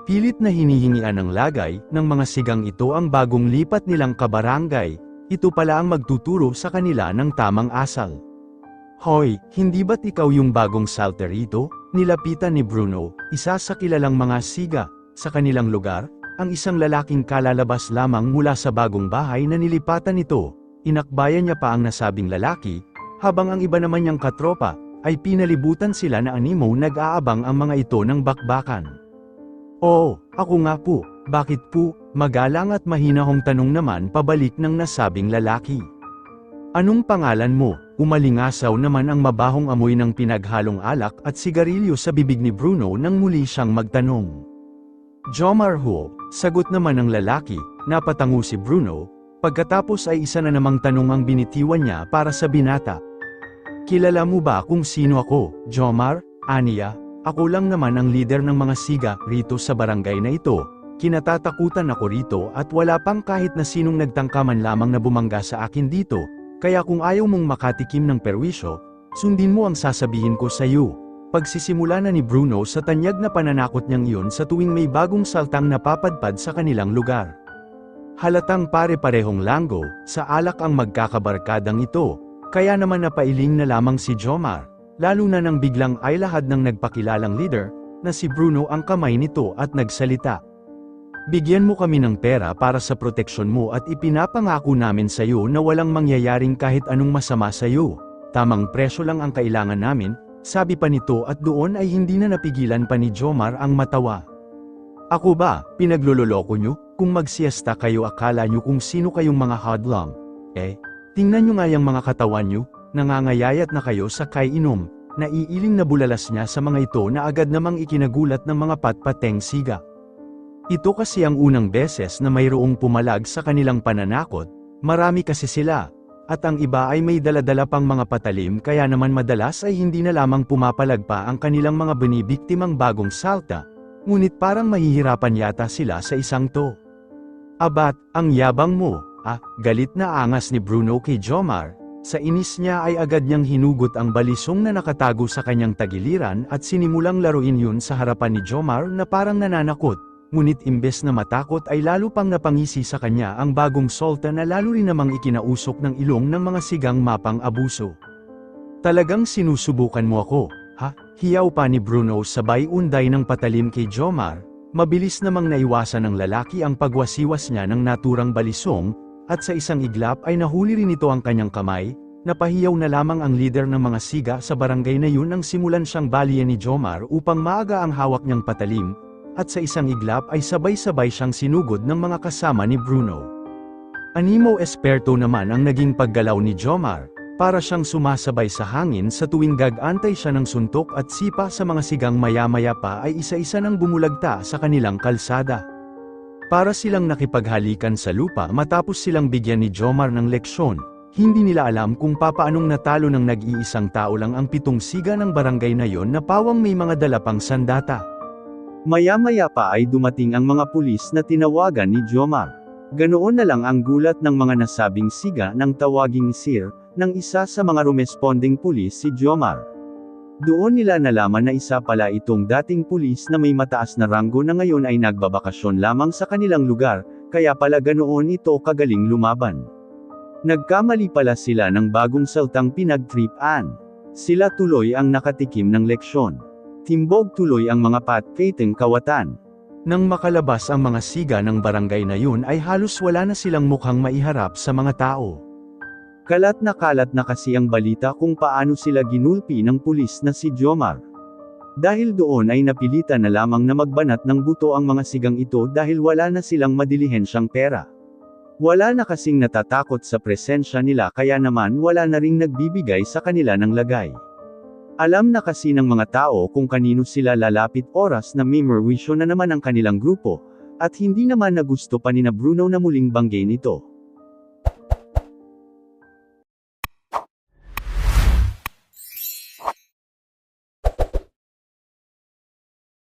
Pilit na hinihingian ng lagay ng mga sigang ito ang bagong lipat nilang kabarangay. Ito pala ang magtuturo sa kanila ng tamang asal. Hoy, hindi ba't ikaw yung bagong salter rito? Nilapitan ni Bruno, isa sa kilalang mga siga, sa kanilang lugar, ang isang lalaking kalalabas lamang mula sa bagong bahay na nilipatan nito. Inakbayan niya pa ang nasabing lalaki, habang ang iba naman niyang katropa, ay pinalibutan sila na animo nag-aabang ang mga ito ng bakbakan. Oo, ako nga po, bakit po? Magalang at mahinahong tanong naman pabalik ng nasabing lalaki. Anong pangalan mo? Umalingasaw naman ang mabahong amoy ng pinaghalong alak at sigarilyo sa bibig ni Bruno nang muli siyang magtanong. Jomar ho, sagot naman ng lalaki, napatango si Bruno, pagkatapos ay isa na namang tanong ang binitiwan niya para sa binata. Kilala mo ba kung sino ako, Jomar? Aniya, ako lang naman ang leader ng mga siga rito sa barangay na ito. Kinatatakutan ako rito at wala pang kahit na sinong nagtangkaman lamang na bumangga sa akin dito, kaya kung ayaw mong makatikim ng perwisyo, sundin mo ang sasabihin ko sa iyo. Pagsisimula na ni Bruno sa tanyag na pananakot niyang iyon sa tuwing may bagong saltang napapadpad sa kanilang lugar. Halatang pare-parehong langgo, sa alak ang magkakabarkadang ito, kaya naman napailing na lamang si Jomar, lalo na nang biglang ay lahad ng nagpakilalang leader, na si Bruno ang kamay nito at nagsalita. Bigyan mo kami ng pera para sa proteksyon mo at ipinapangako namin sa iyo na walang mangyayaring kahit anong masama sa iyo. Tamang presyo lang ang kailangan namin, sabi pa nito at doon ay hindi na napigilan pa ni Jomar ang matawa. Ako ba, pinaglololoko nyo? Kung magsiesta kayo akala nyo kung sino kayong mga hodlong. Tingnan nyo nga yung mga katawan nyo, nangangayayat na kayo sa kaiinom, naiiling na bulalas niya sa mga ito na agad namang ikinagulat ng mga patpateng siga. Ito kasi ang unang beses na mayroong pumalag sa kanilang pananakot, marami kasi sila, at ang iba ay may daladala pang mga patalim kaya naman madalas ay hindi na lamang pumapalag pa ang kanilang mga binibiktimang bagong salta, ngunit parang mahihirapan yata sila sa isang to. Abat, ang yabang mo, galit na angas ni Bruno kay Jomar, sa inis niya ay agad niyang hinugot ang balisong na nakatago sa kanyang tagiliran at sinimulang laruin yun sa harapan ni Jomar na parang nananakot. Ngunit imbes na matakot ay lalo pang napangisi sa kanya ang bagong solta na lalo rin namang ikinausok ng ilong ng mga sigang mapang abuso. Talagang sinusubukan mo ako, ha? Hiyaw pa ni Bruno sabay unday ng patalim kay Jomar, mabilis namang naiwasan ng lalaki ang pagwasiwas niya ng naturang balisong, at sa isang iglap ay nahuli rin ito ang kanyang kamay, napahiyaw na lamang ang leader ng mga siga sa barangay na yun nang simulan siyang baliyan ni Jomar upang maaga ang hawak niyang patalim, at sa isang iglap ay sabay-sabay siyang sinugod ng mga kasama ni Bruno. Animo esperto naman ang naging paggalaw ni Jomar, para siyang sumasabay sa hangin sa tuwing gag-antay siya ng suntok at sipa sa mga sigang maya-maya pa ay isa-isa nang bumulagta sa kanilang kalsada. Para silang nakipaghalikan sa lupa matapos silang bigyan ni Jomar ng leksyon, hindi nila alam kung papaanong natalo ng nag-iisang tao lang ang 7 siga ng barangay na yon na pawang may mga dala pang sandata. Maya-maya pa ay dumating ang mga pulis na tinawagan ni Jomar. Ganoon na lang ang gulat ng mga nasabing siga nang tawaging sir, ng isa sa mga rumesponding pulis si Jomar. Doon nila nalaman na isa pala itong dating pulis na may mataas na ranggo na ngayon ay nagbabakasyon lamang sa kanilang lugar, kaya pala ganoon ito kagaling lumaban. Nagkamali pala sila ng bagong saltang pinagtripan. Sila tuloy ang nakatikim ng leksyon. Timbog tuloy ang mga patpateng kawatan. Nang makalabas ang mga siga ng barangay na yun ay halos wala na silang mukhang maiharap sa mga tao. Kalat na kasi ang balita kung paano sila ginulpi ng pulis na si Jomar. Dahil doon ay napilitan na lamang na magbanat ng buto ang mga sigang ito dahil wala na silang madilihensyang pera. Wala na kasing natatakot sa presensya nila kaya naman wala na ring nagbibigay sa kanila ng lagay. Alam na kasi ng mga tao kung kanino sila lalapit oras na may merwisyo na naman ang kanilang grupo, at hindi naman na gusto pa ni Bruno na muling banggain ito.